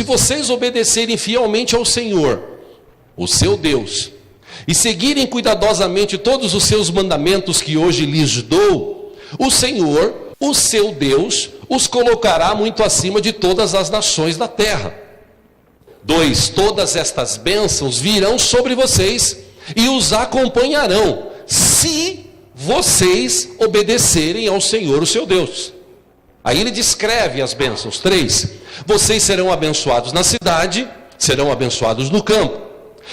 se vocês obedecerem fielmente ao Senhor, o seu Deus, e seguirem cuidadosamente todos os seus mandamentos que hoje lhes dou, o Senhor, o seu Deus, os colocará muito acima de todas as nações da terra. 2. Todas estas bênçãos virão sobre vocês e os acompanharão, se vocês obedecerem ao Senhor, o seu Deus. Aí ele descreve as bênçãos. 3. Vocês serão abençoados na cidade, serão abençoados no campo.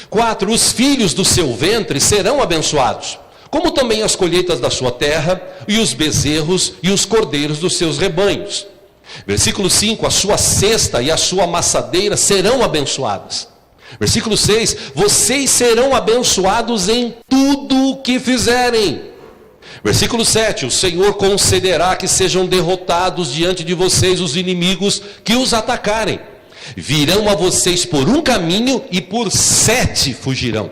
4. Os filhos do seu ventre serão abençoados, como também as colheitas da sua terra, e os bezerros e os cordeiros dos seus rebanhos. Versículo 5, a sua cesta e a sua amassadeira serão abençoadas. Versículo 6, vocês serão abençoados em tudo o que fizerem. Versículo 7, o Senhor concederá que sejam derrotados diante de vocês os inimigos que os atacarem. Virão a vocês por um caminho e por 7 fugirão.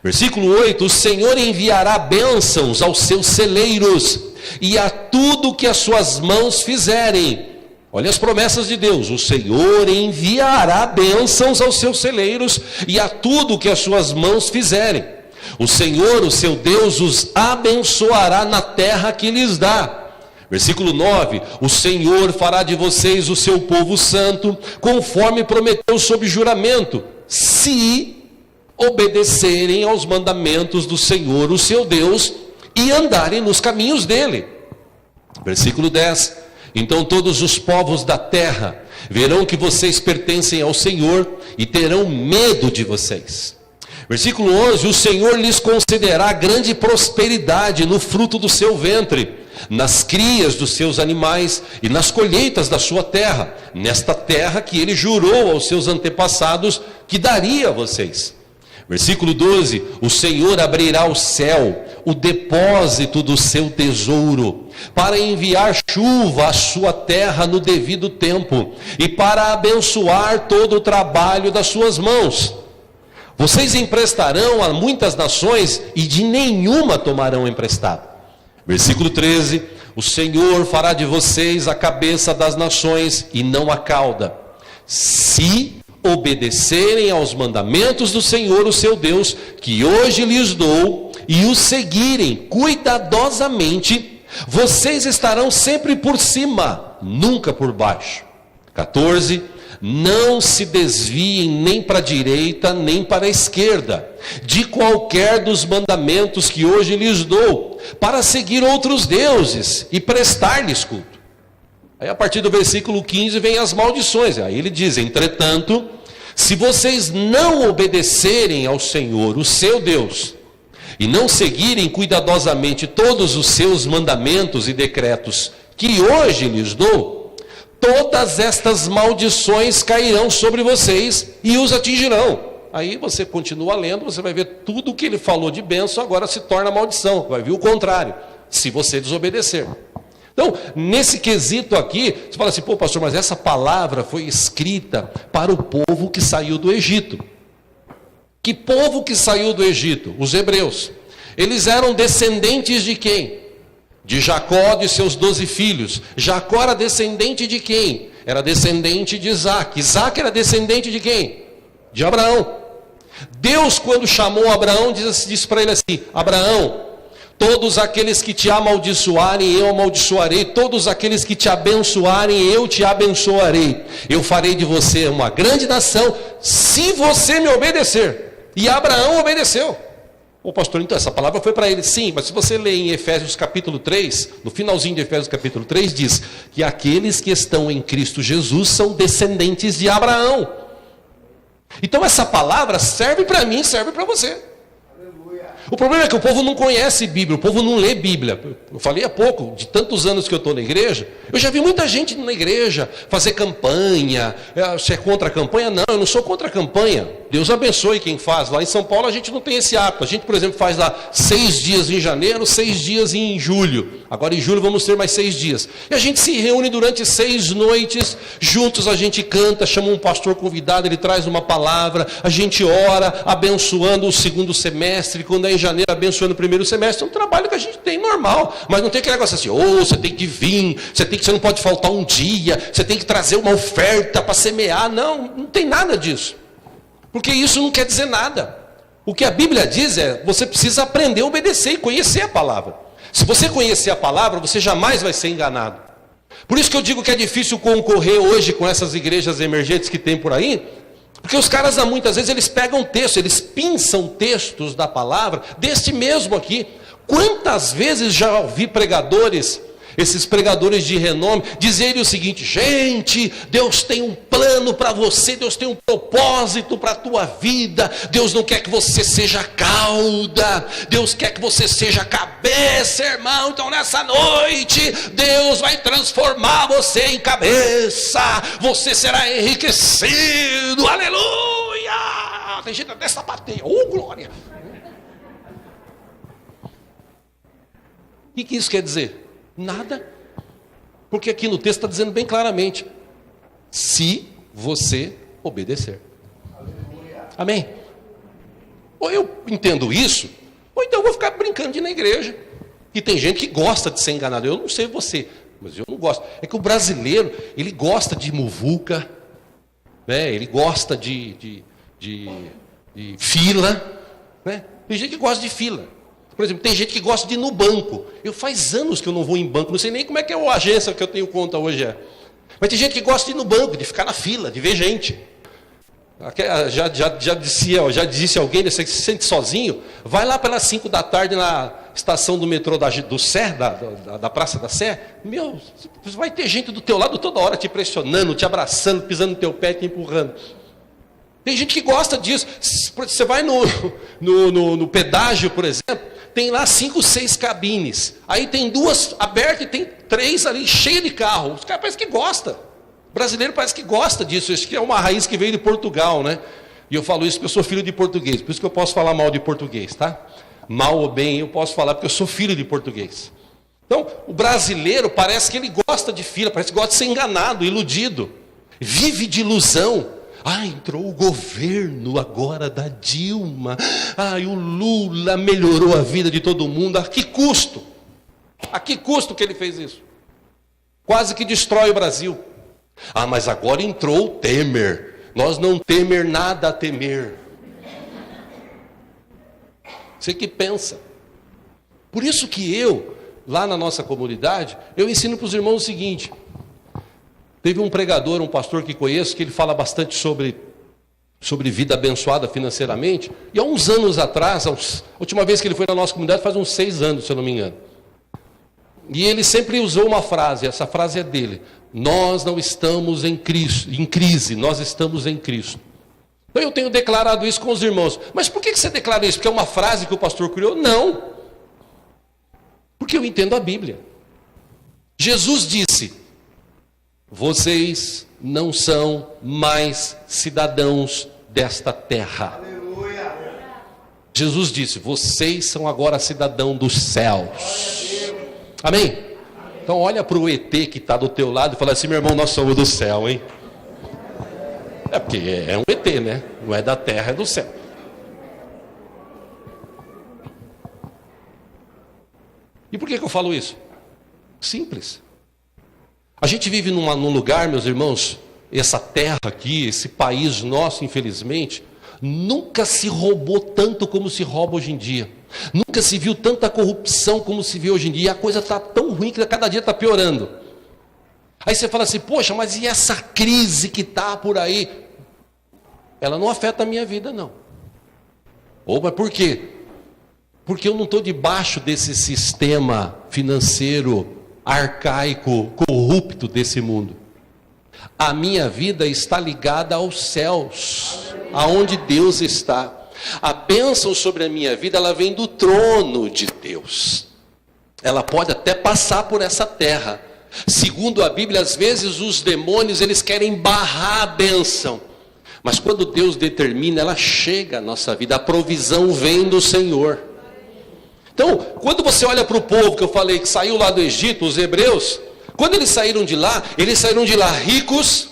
Versículo 8, o Senhor enviará bênçãos aos seus celeiros e a tudo que as suas mãos fizerem. Olha as promessas de Deus, o Senhor enviará bênçãos aos seus celeiros e a tudo que as suas mãos fizerem. O Senhor, o seu Deus, os abençoará na terra que lhes dá. Versículo 9, o Senhor fará de vocês o seu povo santo, conforme prometeu sob juramento, se obedecerem aos mandamentos do Senhor, o seu Deus, e andarem nos caminhos dele. Versículo 10, então todos os povos da terra verão que vocês pertencem ao Senhor e terão medo de vocês. Versículo 11, o Senhor lhes concederá grande prosperidade no fruto do seu ventre, nas crias dos seus animais e nas colheitas da sua terra, nesta terra que ele jurou aos seus antepassados que daria a vocês. Versículo 12, o Senhor abrirá o céu, o depósito do seu tesouro, para enviar chuva à sua terra no devido tempo, e para abençoar todo o trabalho das suas mãos. Vocês emprestarão a muitas nações, e de nenhuma tomarão emprestado. Versículo 13, o Senhor fará de vocês a cabeça das nações, e não a cauda, se obedecerem aos mandamentos do Senhor, o seu Deus, que hoje lhes dou, e os seguirem cuidadosamente, vocês estarão sempre por cima, nunca por baixo. 14, não se desviem nem para a direita, nem para a esquerda, de qualquer dos mandamentos que hoje lhes dou, para seguir outros deuses e prestar-lhes culto. Aí a partir do versículo 15 vem as maldições. Aí ele diz, entretanto, se vocês não obedecerem ao Senhor, o seu Deus, e não seguirem cuidadosamente todos os seus mandamentos e decretos que hoje lhes dou, todas estas maldições cairão sobre vocês e os atingirão. Aí você continua lendo, você vai ver tudo o que ele falou de bênção agora se torna maldição. Vai ver o contrário, se você desobedecer. Então, nesse quesito aqui, você fala assim, pô pastor, mas essa palavra foi escrita para o povo que saiu do Egito. Que povo que saiu do Egito? Os hebreus. Eles eram descendentes de quem? De Jacó, de seus 12 filhos. Jacó era descendente de quem? Era descendente de Isaac. Isaac era descendente de quem? De Abraão. Deus, quando chamou Abraão, disse para ele assim, Abraão, todos aqueles que te amaldiçoarem, eu amaldiçoarei. Todos aqueles que te abençoarem, eu te abençoarei. Eu farei de você uma grande nação, se você me obedecer. E Abraão obedeceu. Ô pastor, então essa palavra foi para ele. Sim, mas se você ler em Efésios capítulo 3, no finalzinho de Efésios capítulo 3, diz que aqueles que estão em Cristo Jesus são descendentes de Abraão. Então essa palavra serve para mim, serve para você. O problema é que o povo não conhece Bíblia, o povo não lê Bíblia. Eu falei há pouco, de tantos anos que eu estou na igreja, eu já vi muita gente na igreja fazer campanha. Você é contra a campanha? Não, eu não sou contra a campanha. Deus abençoe quem faz. Lá em São Paulo a gente não tem esse hábito. A gente, por exemplo, faz lá 6 dias em janeiro, 6 dias em julho. Agora em julho vamos ter mais 6 dias. E a gente se reúne durante 6 noites, juntos a gente canta, chama um pastor convidado, ele traz uma palavra, a gente ora, abençoando o segundo semestre, quando é em janeiro, abençoando o primeiro semestre. É um trabalho que a gente tem normal, mas não tem aquele negócio assim, você tem que vir, você não pode faltar um dia, você tem que trazer uma oferta para semear. Não tem nada disso. Porque isso não quer dizer nada. O que a Bíblia diz é, você precisa aprender a obedecer e conhecer a palavra. Se você conhecer a palavra, você jamais vai ser enganado. Por isso que eu digo que é difícil concorrer hoje com essas igrejas emergentes que tem por aí, porque os caras, muitas vezes, eles pegam texto, eles pinçam textos da palavra, deste mesmo aqui. Quantas vezes já ouvi pregadores, esses pregadores de renome, dizerem o seguinte: gente, Deus tem um plano para você, Deus tem um propósito para a tua vida, Deus não quer que você seja cauda, Deus quer que você seja cabeça, irmão. Então nessa noite, Deus vai transformar você em cabeça, você será enriquecido, aleluia. Tem gente dessa bateia, glória. O que isso quer dizer? Nada, porque aqui no texto está dizendo bem claramente, se você obedecer. Amém? Ou eu entendo isso, ou então eu vou ficar brincando de ir na igreja. E tem gente que gosta de ser enganado. Eu não sei você, mas eu não gosto. É que o brasileiro, ele gosta de muvuca, né? Ele gosta de fila, né? Tem gente que gosta de fila. Por exemplo, tem gente que gosta de ir no banco. Eu faz anos que eu não vou em banco, não sei nem como é que é a agência que eu tenho conta hoje é. Mas tem gente que gosta de ir no banco, de ficar na fila, de ver gente. Já disse alguém, você se sente sozinho, vai lá pelas 5 da tarde na estação do metrô do Sé, da Praça da Sé. Meu, vai ter gente do teu lado toda hora te pressionando, te abraçando, pisando no teu pé, te empurrando. Tem gente que gosta disso. Você vai no pedágio, por exemplo, tem lá 5, 6 cabines. Aí tem 2 abertas e tem 3 ali cheias de carro. Os caras parecem que gostam. O brasileiro parece que gosta disso. Isso que é uma raiz que veio de Portugal, né? E eu falo isso porque eu sou filho de português. Por isso que eu posso falar mal de português, tá? Mal ou bem eu posso falar porque eu sou filho de português. Então, o brasileiro parece que ele gosta de fila, parece que gosta de ser enganado, iludido. Vive de ilusão. Entrou o governo agora da Dilma. O Lula melhorou a vida de todo mundo. A que custo? A que custo que ele fez isso? Quase que destrói o Brasil. Mas agora entrou o Temer. Nós não temos nada a temer. Você que pensa. Por isso que eu, lá na nossa comunidade, eu ensino para os irmãos o seguinte. Teve um pregador, um pastor que conheço, que ele fala bastante sobre vida abençoada financeiramente. E há uns anos atrás, a última vez que ele foi na nossa comunidade, faz uns 6 anos, se eu não me engano. E ele sempre usou uma frase, essa frase é dele. Nós não estamos em crise, nós estamos em Cristo. Então eu tenho declarado isso com os irmãos. Mas por que você declara isso? Porque é uma frase que o pastor criou? Não. Porque eu entendo a Bíblia. Jesus disse: vocês não são mais cidadãos desta terra. Aleluia. Jesus disse: vocês são agora cidadão dos céus. Amém? Então olha para o ET que está do teu lado e fala assim: meu irmão, nós somos do céu, hein? É porque é um ET, né? Não é da terra, é do céu. E por que eu falo isso? Simples. A gente vive num lugar, meus irmãos, essa terra aqui, esse país nosso, infelizmente, nunca se roubou tanto como se rouba hoje em dia. Nunca se viu tanta corrupção como se vê hoje em dia. E a coisa está tão ruim que cada dia está piorando. Aí você fala assim: poxa, mas e essa crise que está por aí? Ela não afeta a minha vida, não. Mas por quê? Porque eu não estou debaixo desse sistema financeiro arcaico, corrupto desse mundo. A minha vida está ligada aos céus, aonde Deus está. A bênção sobre a minha vida, ela vem do trono de Deus. Ela pode até passar por essa terra. Segundo a Bíblia, às vezes os demônios, eles querem barrar a bênção. Mas quando Deus determina, ela chega à nossa vida. A provisão vem do Senhor. Então, quando você olha para o povo que eu falei que saiu lá do Egito, os hebreus, quando eles saíram de lá ricos,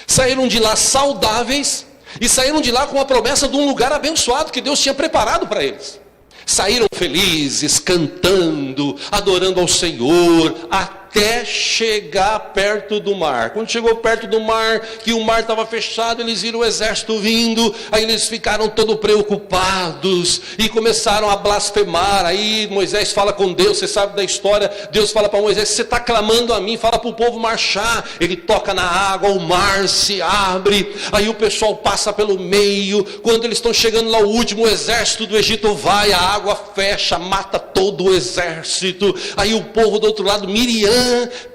saíram de lá saudáveis e saíram de lá com a promessa de um lugar abençoado que Deus tinha preparado para eles. Saíram felizes, cantando, adorando ao Senhor, até chegar perto do mar. Quando chegou perto do mar, que o mar estava fechado, eles viram o exército vindo, aí eles ficaram todos preocupados e começaram a blasfemar. Aí Moisés fala com Deus, você sabe da história, Deus fala para Moisés, você está clamando a mim, fala para o povo marchar. Ele toca na água, o mar se abre, aí o pessoal passa pelo meio. Quando eles estão chegando lá, o último, o exército do Egito vai, a água fecha, mata todo o exército. Aí o povo do outro lado, Miriam,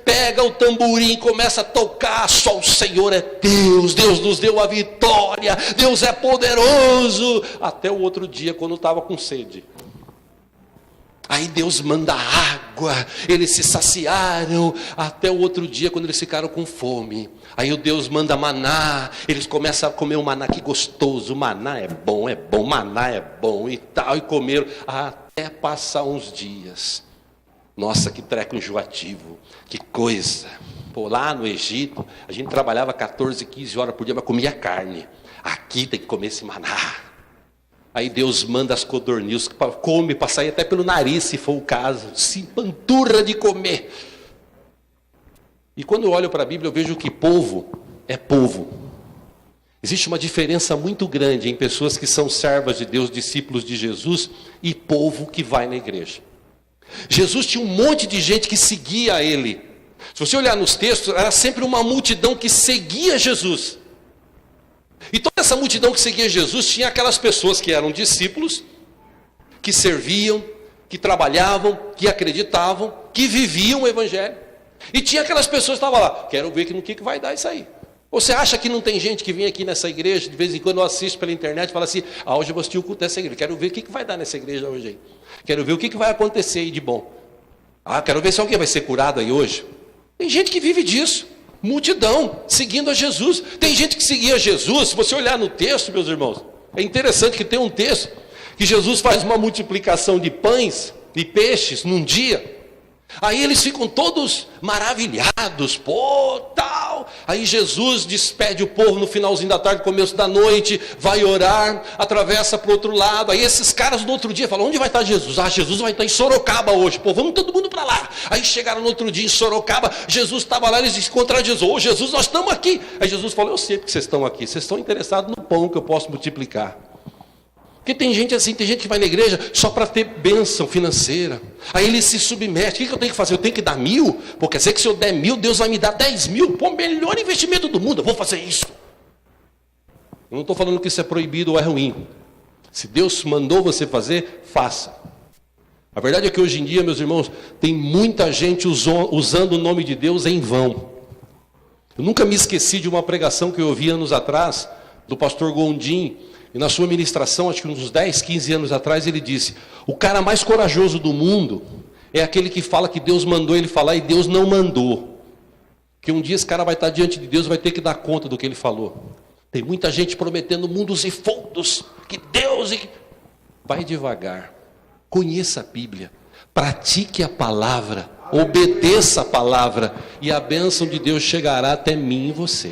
pega o tamborim e começa a tocar. Só o Senhor é Deus, Deus nos deu a vitória, Deus é poderoso. Até o outro dia, quando estava com sede, aí Deus manda água, eles se saciaram. Até o outro dia, quando eles ficaram com fome, aí o Deus manda maná, eles começam a comer o maná, que gostoso, o maná é bom, maná é bom e tal, e comeram até passar uns dias. Nossa, que treco enjoativo, que coisa. Pô, lá no Egito, a gente trabalhava 14, 15 horas por dia, mas comia carne. Aqui tem que comer esse maná. Aí Deus manda as codornizes, come para sair até pelo nariz, se for o caso. Se empanturra de comer. E quando eu olho para a Bíblia, eu vejo que povo é povo. Existe uma diferença muito grande em pessoas que são servas de Deus, discípulos de Jesus, e povo que vai na igreja. Jesus tinha um monte de gente que seguia ele. Se você olhar nos textos, era sempre uma multidão que seguia Jesus. E toda essa multidão que seguia Jesus tinha aquelas pessoas que eram discípulos, que serviam, que trabalhavam, que acreditavam, que viviam o evangelho. E tinha aquelas pessoas que estavam lá, quero ver no que vai dar isso aí. Você acha que não tem gente que vem aqui nessa igreja, de vez em quando eu assisto pela internet e fala assim, hoje eu vou assistir o culto dessa igreja, quero ver o que vai dar nessa igreja hoje aí. Quero ver o que vai acontecer aí de bom. Quero ver se alguém vai ser curado aí hoje. Tem gente que vive disso. Multidão, seguindo a Jesus. Tem gente que seguia Jesus. Se você olhar no texto, meus irmãos, é interessante que tem um texto que Jesus faz uma multiplicação de pães e peixes num dia. Aí eles ficam todos maravilhados, tal. Aí Jesus despede o povo no finalzinho da tarde, começo da noite, vai orar, atravessa para o outro lado. Aí esses caras no outro dia falam, onde vai estar Jesus? Jesus vai estar em Sorocaba hoje, vamos todo mundo para lá. Aí chegaram no outro dia em Sorocaba, Jesus estava lá, eles encontraram Jesus, Jesus, nós estamos aqui. Aí Jesus falou, eu sei porque vocês estão aqui, vocês estão interessados no pão que eu posso multiplicar. Porque tem gente assim, tem gente que vai na igreja só para ter bênção financeira. Aí ele se submete. O que eu tenho que fazer? Eu tenho que dar 1.000? Pô, quer dizer que se eu der 1.000, Deus vai me dar 10.000? Pô, melhor investimento do mundo, eu vou fazer isso. Eu não estou falando que isso é proibido ou é ruim. Se Deus mandou você fazer, faça. A verdade é que hoje em dia, meus irmãos, tem muita gente usando o nome de Deus em vão. Eu nunca me esqueci de uma pregação que eu ouvi anos atrás, do pastor Gondim. E na sua ministração, acho que uns 10, 15 anos atrás, ele disse, o cara mais corajoso do mundo é aquele que fala que Deus mandou ele falar e Deus não mandou. Porque um dia esse cara vai estar diante de Deus e vai ter que dar conta do que ele falou. Tem muita gente prometendo mundos e fundos, que Deus... Vai devagar, conheça a Bíblia, pratique a palavra, obedeça a palavra, e a bênção de Deus chegará até mim e você.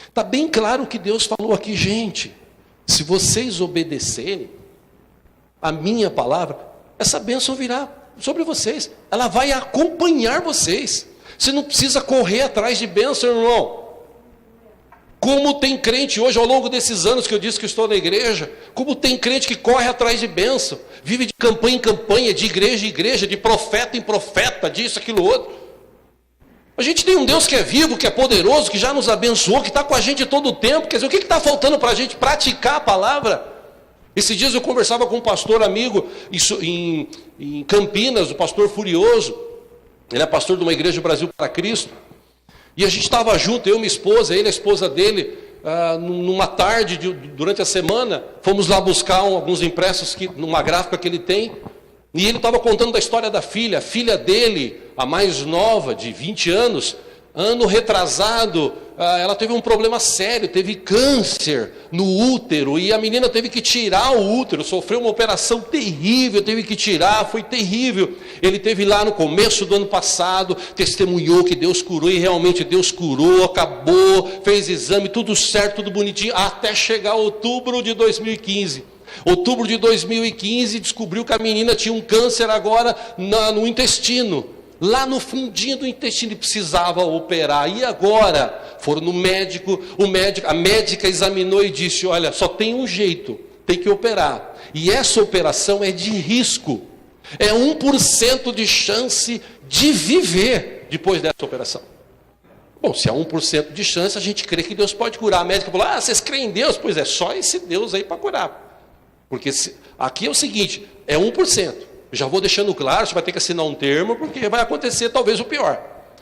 Está bem claro o que Deus falou aqui, gente. Se vocês obedecerem a minha palavra, essa bênção virá sobre vocês. Ela vai acompanhar vocês. Você não precisa correr atrás de bênção, irmão. Como tem crente hoje, ao longo desses anos que eu disse que estou na igreja, como tem crente que corre atrás de bênção, vive de campanha em campanha, de igreja em igreja, de profeta em profeta, disso, aquilo, outro. A gente tem um Deus que é vivo, que é poderoso, que já nos abençoou, que está com a gente todo o tempo. Quer dizer, o que está faltando para a gente praticar a palavra? Esses dias eu conversava com um pastor amigo em Campinas, o pastor Furioso. Ele é pastor de uma igreja Brasil para Cristo. E a gente estava junto, eu e minha esposa, ele e a esposa dele, numa tarde, durante a semana, fomos lá buscar alguns impressos numa gráfica que ele tem. E ele estava contando da história da filha. A filha dele, a mais nova, de 20 anos, ano retrasado, ela teve um problema sério, teve câncer no útero, e a menina teve que tirar o útero, sofreu uma operação terrível, teve que tirar, foi terrível. Ele teve lá no começo do ano passado, testemunhou que Deus curou, e realmente Deus curou, acabou, fez exame, tudo certo, tudo bonitinho, até chegar outubro de 2015. Outubro de 2015, descobriu que a menina tinha um câncer agora no intestino. Lá no fundinho do intestino, precisava operar. E agora? Foram no médico, a médica examinou e disse: olha, só tem um jeito, tem que operar. E essa operação é de risco. É 1% de chance de viver depois dessa operação. Bom, se há 1% de chance, a gente crê que Deus pode curar. A médica falou: vocês creem em Deus? Pois é, só esse Deus aí para curar. Porque aqui é o seguinte, é 1%. Já vou deixando claro, você vai ter que assinar um termo, porque vai acontecer talvez o pior.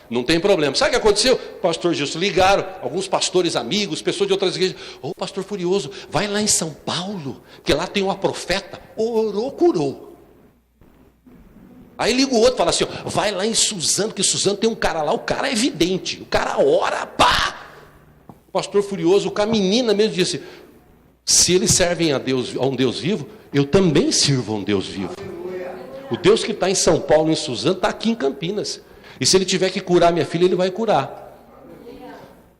Não tem problema. Sabe o que aconteceu? Pastor Gilson, ligaram alguns pastores amigos, pessoas de outras igrejas. Pastor Furioso, vai lá em São Paulo, que lá tem uma profeta, orou, curou. Aí liga o outro e fala assim, vai lá em Suzano, que Suzano tem um cara lá, o cara é evidente, o cara ora, pá! Pastor Furioso, a menina mesmo disse, se eles servem a um Deus vivo, eu também sirvo a um Deus vivo. O Deus que está em São Paulo, em Suzano, está aqui em Campinas. E se ele tiver que curar minha filha, ele vai curar.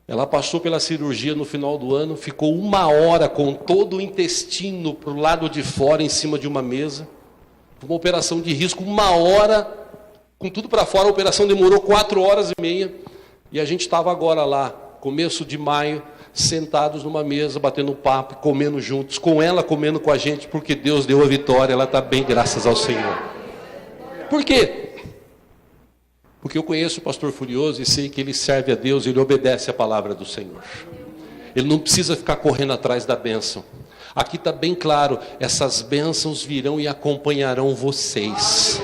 Ela passou pela cirurgia no final do ano, ficou 1 hora com todo o intestino para o lado de fora, em cima de uma mesa. Uma operação de risco, 1 hora, com tudo para fora. A operação demorou 4 horas e meia. E a gente estava agora lá, começo de maio, sentados numa mesa, batendo papo, comendo juntos, com ela comendo com a gente, porque Deus deu a vitória, ela está bem, graças ao Senhor. Por quê? Porque eu conheço o pastor Furioso e sei que ele serve a Deus, ele obedece a palavra do Senhor. Ele não precisa ficar correndo atrás da bênção. Aqui está bem claro, essas bênçãos virão e acompanharão vocês.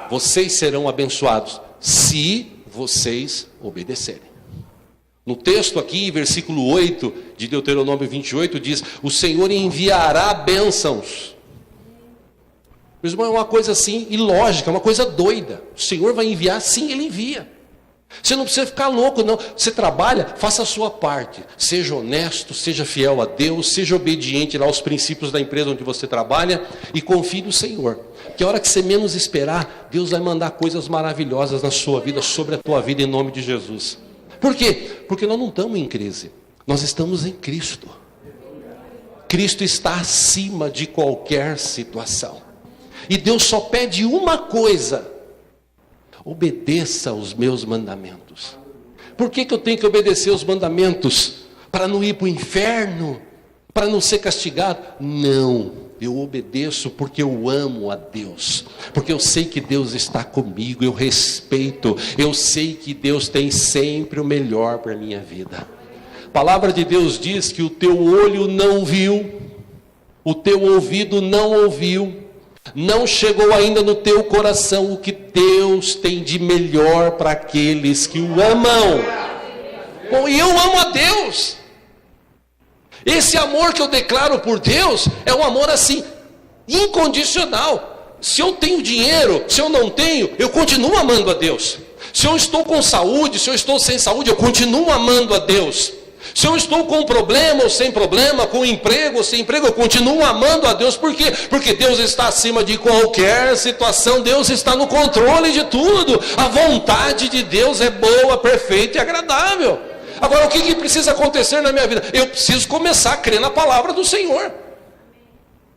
Vocês serão abençoados, se vocês obedecerem. No texto aqui, versículo 8 de Deuteronômio 28, diz, o Senhor enviará bênçãos. Meu irmão, é uma coisa assim, ilógica, uma coisa doida. O Senhor vai enviar, sim, Ele envia. Você não precisa ficar louco, não. Você trabalha, faça a sua parte. Seja honesto, seja fiel a Deus, seja obediente lá aos princípios da empresa onde você trabalha e confie no Senhor. Que a hora que você menos esperar, Deus vai mandar coisas maravilhosas na sua vida, sobre a tua vida, em nome de Jesus. Por quê? Porque nós não estamos em crise. Nós estamos em Cristo. Cristo está acima de qualquer situação. E Deus só pede uma coisa: obedeça aos meus mandamentos. Por que eu tenho que obedecer os mandamentos? Para não ir para o inferno? Para não ser castigado? Não, eu obedeço porque eu amo a Deus, porque eu sei que Deus está comigo, eu respeito, eu sei que Deus tem sempre o melhor para a minha vida. A palavra de Deus diz que o teu olho não viu, o teu ouvido não ouviu, não chegou ainda no teu coração o que Deus tem de melhor para aqueles que o amam. Bom, e eu amo a Deus. Esse amor que eu declaro por Deus é um amor assim, incondicional. Se eu tenho dinheiro, se eu não tenho, eu continuo amando a Deus. Se eu estou com saúde, se eu estou sem saúde, eu continuo amando a Deus. Se eu estou com problema ou sem problema, com emprego ou sem emprego, eu continuo amando a Deus. Por quê? Porque Deus está acima de qualquer situação, Deus está no controle de tudo. A vontade de Deus é boa, perfeita e agradável. Agora, o que precisa acontecer na minha vida? Eu preciso começar a crer na palavra do Senhor.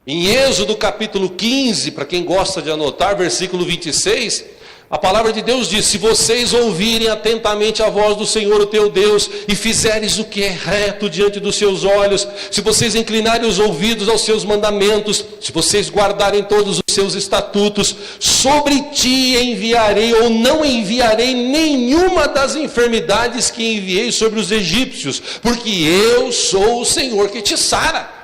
Em Êxodo capítulo 15, para quem gosta de anotar, versículo 26... a palavra de Deus diz, se vocês ouvirem atentamente a voz do Senhor, o teu Deus, e fizeres o que é reto diante dos seus olhos, se vocês inclinarem os ouvidos aos seus mandamentos, se vocês guardarem todos os seus estatutos, sobre ti enviarei ou não enviarei nenhuma das enfermidades que enviei sobre os egípcios, porque eu sou o Senhor que te sara.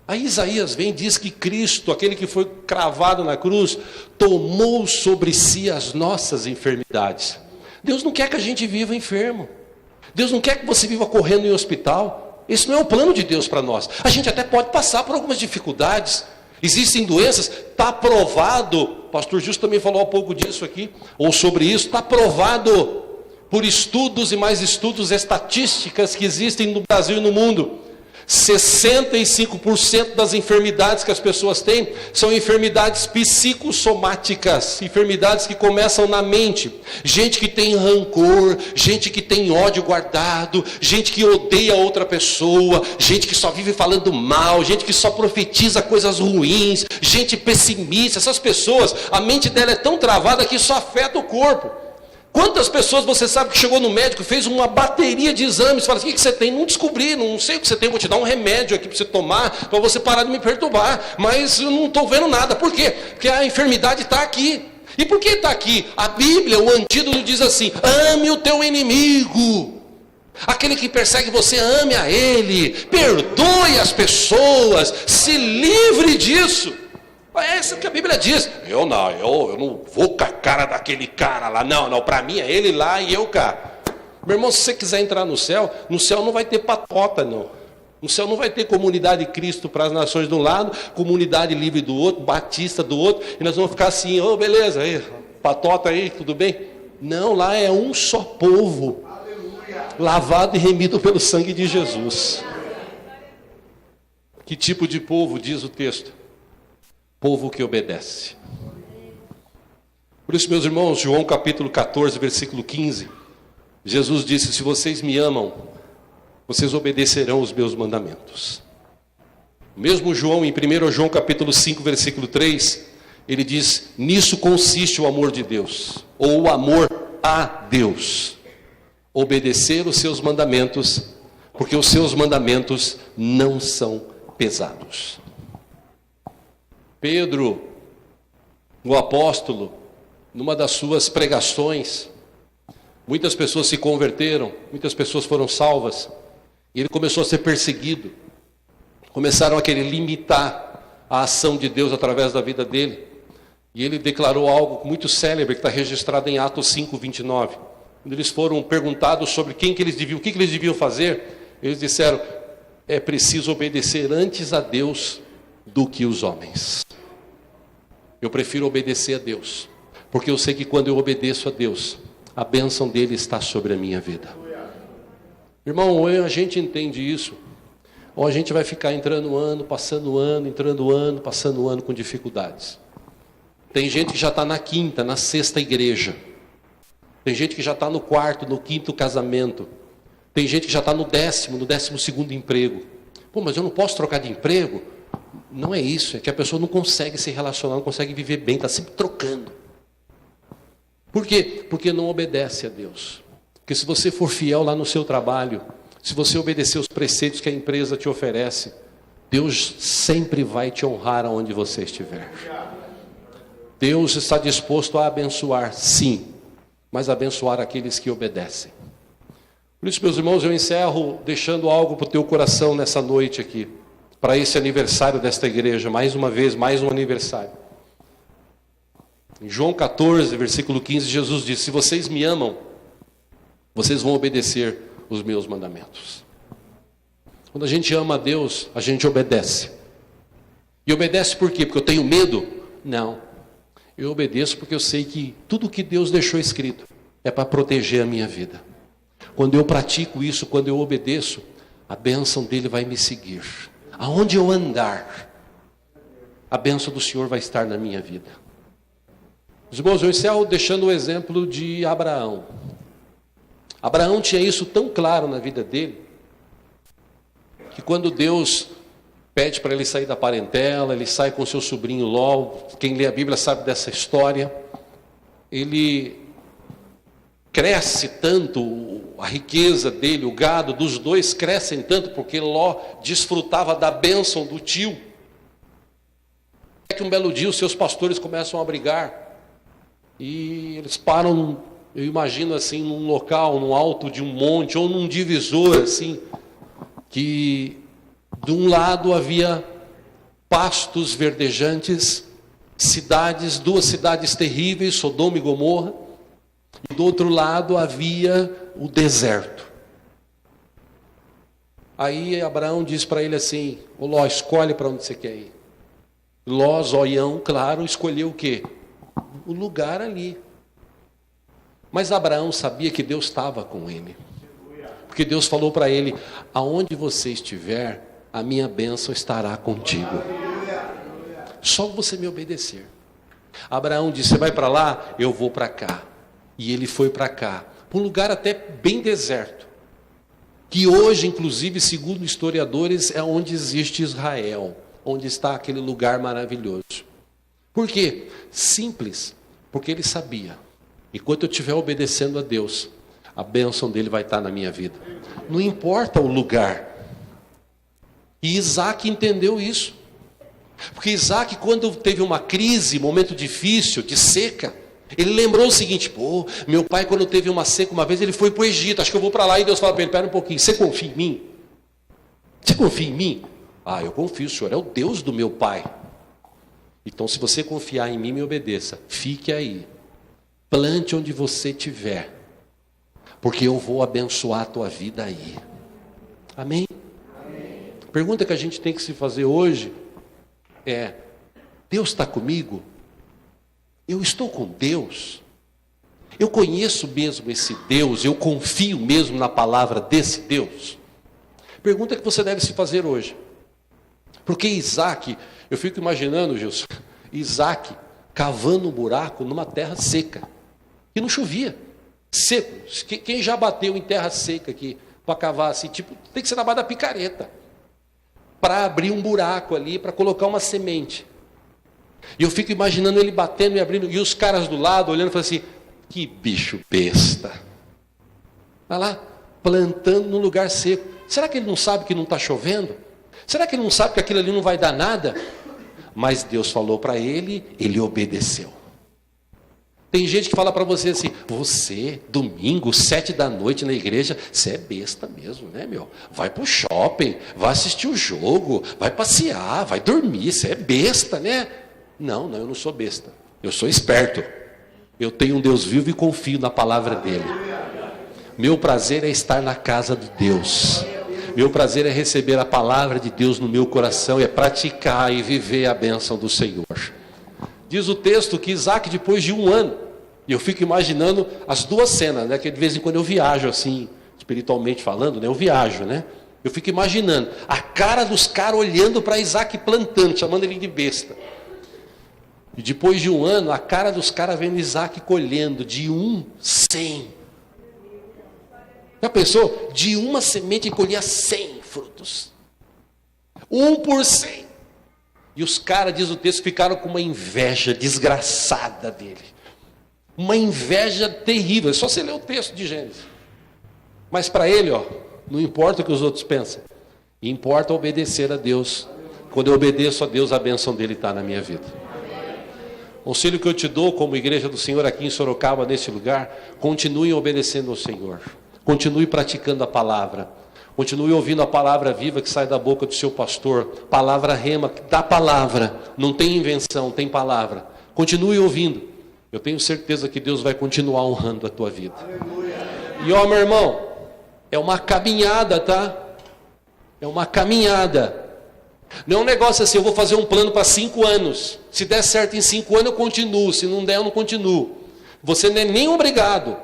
Aí Isaías vem e diz que Cristo, aquele que foi cravado na cruz, tomou sobre si as nossas enfermidades. Deus não quer que a gente viva enfermo. Deus não quer que você viva correndo em hospital. Esse não é o plano de Deus para nós. A gente até pode passar por algumas dificuldades. Existem doenças, está provado, o pastor Justo também falou há pouco disso aqui, ou sobre isso, está provado por estudos e mais estudos, estatísticas que existem no Brasil e no mundo, 65% das enfermidades que as pessoas têm são enfermidades psicossomáticas, enfermidades que começam na mente. Gente que tem rancor, gente que tem ódio guardado, gente que odeia outra pessoa, gente que só vive falando mal, gente que só profetiza coisas ruins, gente pessimista. Essas pessoas, a mente dela é tão travada que só afeta o corpo. Quantas pessoas você sabe que chegou no médico, fez uma bateria de exames, fala assim: o que você tem? Não descobri, não sei o que você tem, vou te dar um remédio aqui para você tomar, para você parar de me perturbar, mas eu não estou vendo nada. Por quê? Porque a enfermidade está aqui. E por que está aqui? A Bíblia, o antídoto diz assim: ame o teu inimigo. Aquele que persegue você, ame a ele, perdoe as pessoas, se livre disso. É isso que a Bíblia diz. Eu não vou com a cara daquele cara lá. Não, para mim é ele lá e eu cá. Meu irmão, se você quiser entrar no céu não vai ter patota, não. No céu não vai ter comunidade de Cristo para as nações de um lado, comunidade livre do outro, batista do outro, e nós vamos ficar assim: beleza, aí, patota aí, tudo bem? Não, lá é um só povo, lavado e remido pelo sangue de Jesus. Que tipo de povo diz o texto? Povo que obedece. Por isso, meus irmãos, João capítulo 14, versículo 15, Jesus disse: se vocês me amam, vocês obedecerão os meus mandamentos. Mesmo João, em 1 João capítulo 5, versículo 3, ele diz: nisso consiste o amor de Deus, ou o amor a Deus, obedecer os seus mandamentos, porque os seus mandamentos não são pesados. Pedro, o apóstolo, numa das suas pregações, muitas pessoas se converteram, muitas pessoas foram salvas, e ele começou a ser perseguido. Começaram a querer limitar a ação de Deus através da vida dele. E ele declarou algo muito célebre, que está registrado em Atos 5, 29. Quando eles foram perguntados sobre o que eles deviam fazer, eles disseram: é preciso obedecer antes a Deus do que os homens. Eu prefiro obedecer a Deus, porque eu sei que quando eu obedeço a Deus, a bênção dele está sobre a minha vida. Irmão, ou a gente entende isso, ou a gente vai ficar entrando ano, passando ano com dificuldades. Tem gente que já está na quinta, na sexta igreja. Tem gente que já está no quarto, no quinto casamento. Tem gente que já está no 12º emprego. Pô, mas eu não posso trocar de emprego? Não é isso, é que a pessoa não consegue se relacionar, não consegue viver bem, está sempre trocando. Por quê? Porque não obedece a Deus. Porque se você for fiel lá no seu trabalho, se você obedecer os preceitos que a empresa te oferece, Deus sempre vai te honrar aonde você estiver. Deus está disposto a abençoar, sim, mas abençoar aqueles que obedecem. Por isso, meus irmãos, eu encerro deixando algo para o teu coração nessa noite aqui, para esse aniversário desta igreja, mais uma vez, mais um aniversário. Em João 14, versículo 15, Jesus disse: se vocês me amam, vocês vão obedecer os meus mandamentos. Quando a gente ama a Deus, a gente obedece. E obedece por quê? Porque eu tenho medo? Não. Eu obedeço porque eu sei que tudo que Deus deixou escrito é para proteger a minha vida. Quando eu pratico isso, quando eu obedeço, a bênção dele vai me seguir. Aonde eu andar, a bênção do Senhor vai estar na minha vida. Os irmãos, eu encerro deixando o exemplo de Abraão. Abraão tinha isso tão claro na vida dele, que quando Deus pede para ele sair da parentela, ele sai com seu sobrinho Ló. Quem lê a Bíblia sabe dessa história. Ele cresce tanto, a riqueza dele, o gado dos dois crescem tanto, porque Ló desfrutava da bênção do tio. É que um belo dia os seus pastores começam a brigar, e eles param, eu imagino assim, num local, no alto de um monte, ou num divisor assim, que de um lado havia pastos verdejantes, duas cidades terríveis, Sodoma e Gomorra, e do outro lado havia o deserto. Aí Abraão diz para ele assim: ô Ló, escolhe para onde você quer ir. Ló, zoião, claro, escolheu o quê? O lugar ali. Mas Abraão sabia que Deus estava com ele. Porque Deus falou para ele: aonde você estiver, a minha bênção estará contigo. Só você me obedecer. Abraão disse: você vai para lá, eu vou para cá. E ele foi para cá, para um lugar até bem deserto, que hoje, inclusive, segundo historiadores, é onde existe Israel, onde está aquele lugar maravilhoso. Por quê? Simples, porque ele sabia: enquanto eu estiver obedecendo a Deus, a bênção dele vai estar na minha vida. Não importa o lugar. E Isaac entendeu isso. Porque Isaac, quando teve uma crise, momento difícil, de seca, ele lembrou o seguinte: pô, meu pai, quando teve uma seca uma vez, ele foi para o Egito, acho que eu vou para lá. E Deus fala para ele: pera um pouquinho, você confia em mim? Você confia em mim? Ah, eu confio, o Senhor é o Deus do meu pai. Então, se você confiar em mim, me obedeça. Fique aí, plante onde você estiver, porque eu vou abençoar a tua vida aí. Amém? Amém. A pergunta que a gente tem que se fazer hoje é: Deus está comigo? Eu estou com Deus? Eu conheço mesmo esse Deus? Eu confio mesmo na palavra desse Deus? Pergunta que você deve se fazer hoje. Porque Isaac, eu fico imaginando, Gilson, Isaac cavando um buraco numa terra seca, que não chovia, seco. Quem já bateu em terra seca aqui, para cavar assim, tipo, tem que ser na base da picareta, para abrir um buraco ali, para colocar uma semente. E eu fico imaginando ele batendo e abrindo, e os caras do lado olhando e falando assim: que bicho besta. Vai lá, plantando num lugar seco. Será que ele não sabe que não está chovendo? Será que ele não sabe que aquilo ali não vai dar nada? Mas Deus falou para ele, ele obedeceu. Tem gente que fala para você assim: você, domingo, 7 da noite na igreja, você é besta mesmo, né, meu? Vai pro shopping, vai assistir o jogo, vai passear, vai dormir, você é besta, né? Não, eu não sou besta. Eu sou esperto. Eu tenho um Deus vivo e confio na palavra dele. Meu prazer é estar na casa de Deus. Meu prazer é receber a palavra de Deus no meu coração, é praticar e viver a bênção do Senhor. Diz o texto que Isaac, depois de 1 ano, e eu fico imaginando as duas cenas, né? Que de vez em quando eu viajo assim, espiritualmente falando, né? Eu viajo, né? Eu fico imaginando a cara dos caras olhando para Isaac plantando, chamando ele de besta. E depois de 1 ano, a cara dos caras vendo Isaac colhendo de 100. Já pensou? De uma semente ele colhia 100 frutos. 1 por 100. E os caras, diz o texto, ficaram com uma inveja desgraçada dele. Uma inveja terrível. É só você ler o texto de Gênesis. Mas para ele, não importa o que os outros pensam. Importa obedecer a Deus. Quando eu obedeço a Deus, a bênção dele está na minha vida. O conselho que eu te dou como igreja do Senhor aqui em Sorocaba, nesse lugar: continue obedecendo ao Senhor. Continue praticando a palavra. Continue ouvindo a palavra viva que sai da boca do seu pastor. Palavra rema, da palavra. Não tem invenção, tem palavra. Continue ouvindo. Eu tenho certeza que Deus vai continuar honrando a tua vida. E meu irmão, é uma caminhada, tá? É uma caminhada. Não é um negócio assim: eu vou fazer um plano para 5 anos. Se der certo em 5 anos eu continuo. Se não der eu não continuo. Você não é nem obrigado.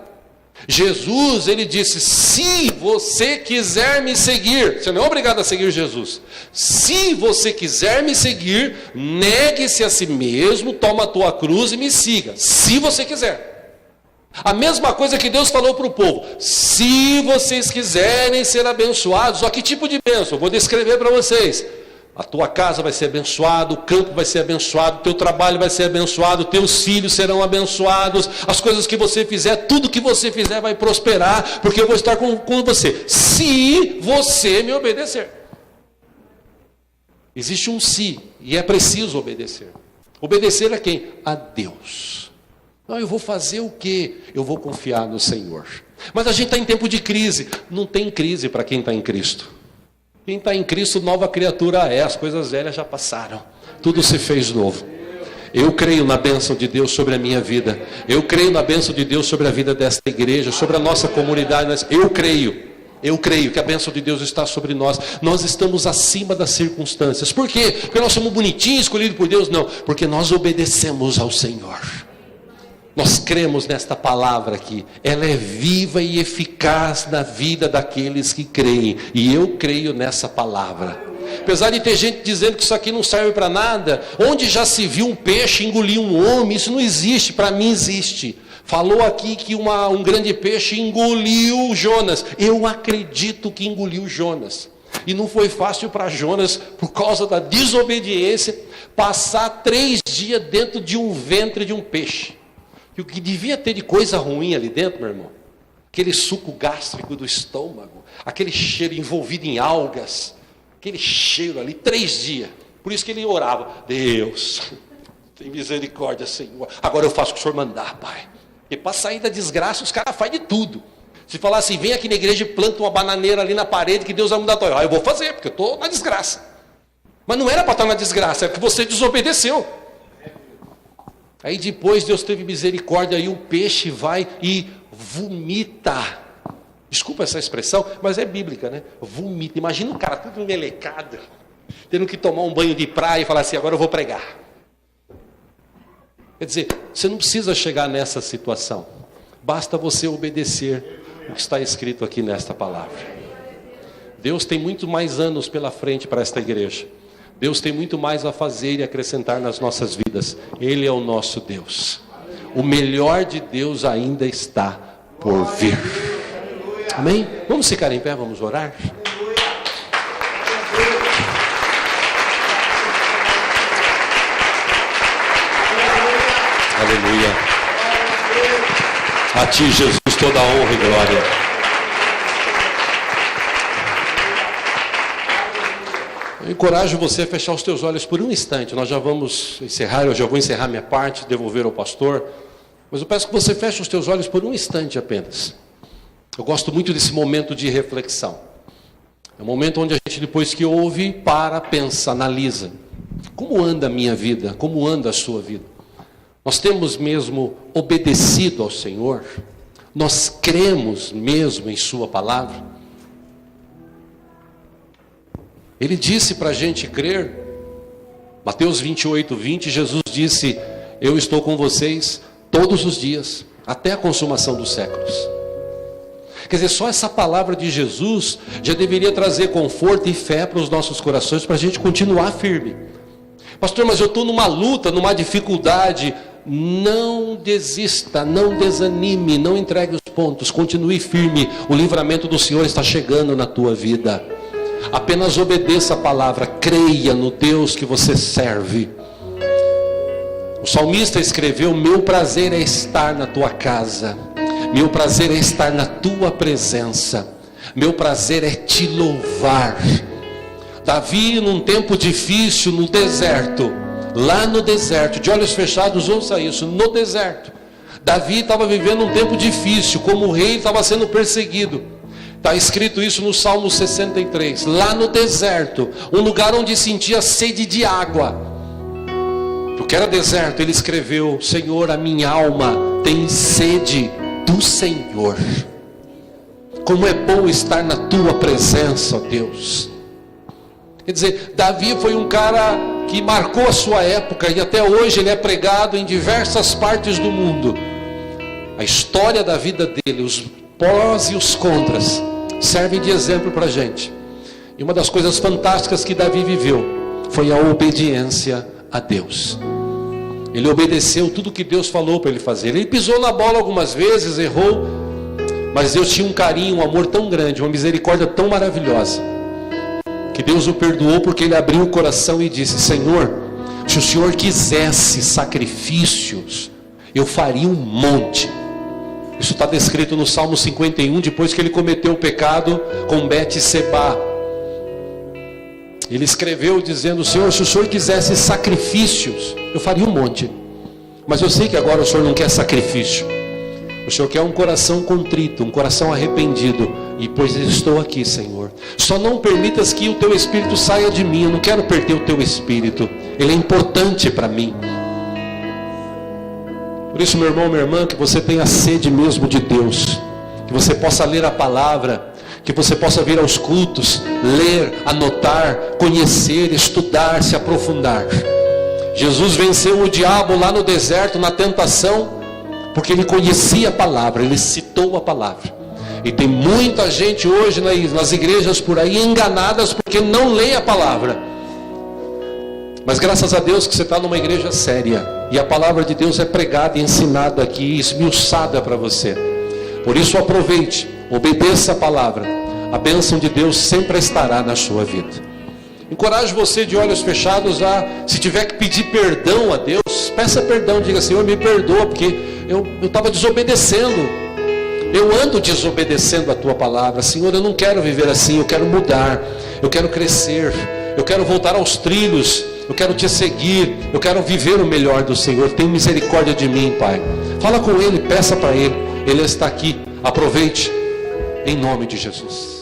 Jesus, ele disse: se você quiser me seguir, você não é obrigado a seguir Jesus. Se você quiser me seguir, negue-se a si mesmo, toma a tua cruz e me siga. Se você quiser. A mesma coisa que Deus falou para o povo: se vocês quiserem ser abençoados. Ó, que tipo de bênção? Eu vou descrever para vocês. A tua casa vai ser abençoada, o campo vai ser abençoado, o teu trabalho vai ser abençoado, teus filhos serão abençoados, as coisas que você fizer, tudo que você fizer vai prosperar, porque eu vou estar com você, se você me obedecer. Existe um se, e é preciso obedecer. Obedecer a quem? A Deus. Não, eu vou fazer o quê? Eu vou confiar no Senhor. Mas a gente está em tempo de crise. Não tem crise para quem está em Cristo. Quem está em Cristo, nova criatura é. As coisas velhas já passaram. Tudo se fez novo. Eu creio na bênção de Deus sobre a minha vida. Eu creio na bênção de Deus sobre a vida desta igreja, sobre a nossa comunidade. Eu creio que a bênção de Deus está sobre nós. Nós estamos acima das circunstâncias. Por quê? Porque nós somos bonitinhos, escolhidos por Deus? Não. Porque nós obedecemos ao Senhor. Nós cremos nesta palavra aqui. Ela é viva e eficaz na vida daqueles que creem. E eu creio nessa palavra. Apesar de ter gente dizendo que isso aqui não serve para nada, onde já se viu um peixe engolir um homem? Isso não existe, para mim existe. Falou aqui que um grande peixe engoliu Jonas. Eu acredito que engoliu Jonas. E não foi fácil para Jonas, por causa da desobediência, passar 3 dias dentro de um ventre de um peixe. E o que devia ter de coisa ruim ali dentro, meu irmão, aquele suco gástrico do estômago, aquele cheiro envolvido em algas, aquele cheiro ali, 3 dias. Por isso que ele orava: Deus, tem misericórdia, Senhor. Agora eu faço o que o Senhor mandar, Pai. E para sair da desgraça, os caras fazem de tudo. Se falar assim, vem aqui na igreja e planta uma bananeira ali na parede que Deus vai mudar a tua vida. Eu vou fazer, porque eu estou na desgraça. Mas não era para estar na desgraça, é porque você desobedeceu. Aí depois Deus teve misericórdia, aí o peixe vai e vomita. Desculpa essa expressão, mas é bíblica, né? Vomita. Imagina um cara todo melecado, tendo que tomar um banho de praia e falar assim: agora eu vou pregar. Quer dizer, você não precisa chegar nessa situação. Basta você obedecer o que está escrito aqui nesta palavra. Deus tem muito mais anos pela frente para esta igreja. Deus tem muito mais a fazer e acrescentar nas nossas vidas. Ele é o nosso Deus. O melhor de Deus ainda está por vir. Amém? Vamos ficar em pé, vamos orar? Aleluia. A ti, Jesus, toda a honra e glória. Eu encorajo você a fechar os teus olhos por um instante. Nós já vamos encerrar, eu já vou encerrar minha parte, devolver ao pastor. Mas eu peço que você feche os teus olhos por um instante apenas. Eu gosto muito desse momento de reflexão. É um momento onde a gente, depois que ouve, para, pensa, analisa. Como anda a minha vida? Como anda a sua vida? Nós temos mesmo obedecido ao Senhor? Nós cremos mesmo em sua palavra? Ele disse para a gente crer. Mateus 28:20, Jesus disse: eu estou com vocês todos os dias, até a consumação dos séculos. Quer dizer, só essa palavra de Jesus já deveria trazer conforto e fé para os nossos corações, para a gente continuar firme. Pastor, mas eu estou numa luta, numa dificuldade. Não desista, não desanime, não entregue os pontos, continue firme. O livramento do Senhor está chegando na tua vida. Apenas obedeça a palavra, creia no Deus que você serve. O salmista escreveu: meu prazer é estar na tua casa, meu prazer é estar na tua presença, meu prazer é te louvar. Davi, num tempo difícil, no deserto, lá no deserto, de olhos fechados, ouça isso, no deserto, Davi estava vivendo um tempo difícil, como rei estava sendo perseguido. Está escrito isso no Salmo 63, lá no deserto, um lugar onde sentia sede de água, porque era deserto. Ele escreveu: Senhor, a minha alma tem sede do Senhor. Como é bom estar na tua presença, ó Deus. Quer dizer, Davi foi um cara que marcou a sua época, e até hoje ele é pregado em diversas partes do mundo. A história da vida dele, os prós e os contras, servem de exemplo para a gente. E uma das coisas fantásticas que Davi viveu foi a obediência a Deus. Ele obedeceu tudo que Deus falou para ele fazer. Ele pisou na bola algumas vezes, errou, mas Deus tinha um carinho, um amor tão grande, uma misericórdia tão maravilhosa, que Deus o perdoou, porque ele abriu o coração e disse: Senhor, se o Senhor quisesse sacrifícios, eu faria um monte. Isso está descrito no Salmo 51, depois que ele cometeu o pecado com Betseba. Ele escreveu dizendo: Senhor, se o Senhor quisesse sacrifícios, eu faria um monte. Mas eu sei que agora o Senhor não quer sacrifício. O Senhor quer um coração contrito, um coração arrependido. E pois eu estou aqui, Senhor, só não permitas que o teu Espírito saia de mim. Eu não quero perder o teu Espírito, ele é importante para mim. Por isso, meu irmão, minha irmã, que você tenha sede mesmo de Deus, que você possa ler a palavra, que você possa vir aos cultos, ler, anotar, conhecer, estudar, se aprofundar. Jesus venceu o diabo lá no deserto, na tentação, porque ele conhecia a palavra, ele citou a palavra. E tem muita gente hoje nas igrejas por aí enganadas porque não lê a palavra. Mas graças a Deus que você está numa igreja séria, e a palavra de Deus é pregada e ensinada aqui, esmiuçada para você. Por isso aproveite, obedeça a palavra. A bênção de Deus sempre estará na sua vida. Encorajo você de olhos fechados se tiver que pedir perdão a Deus, peça perdão, diga: Senhor, me perdoa, porque eu estava desobedecendo. Eu ando desobedecendo a tua palavra. Senhor, eu não quero viver assim, eu quero mudar, eu quero crescer, eu quero voltar aos trilhos, eu quero te seguir, eu quero viver o melhor do Senhor. Tem misericórdia de mim, Pai. Fala com Ele, peça para Ele, Ele está aqui. Aproveite, em nome de Jesus.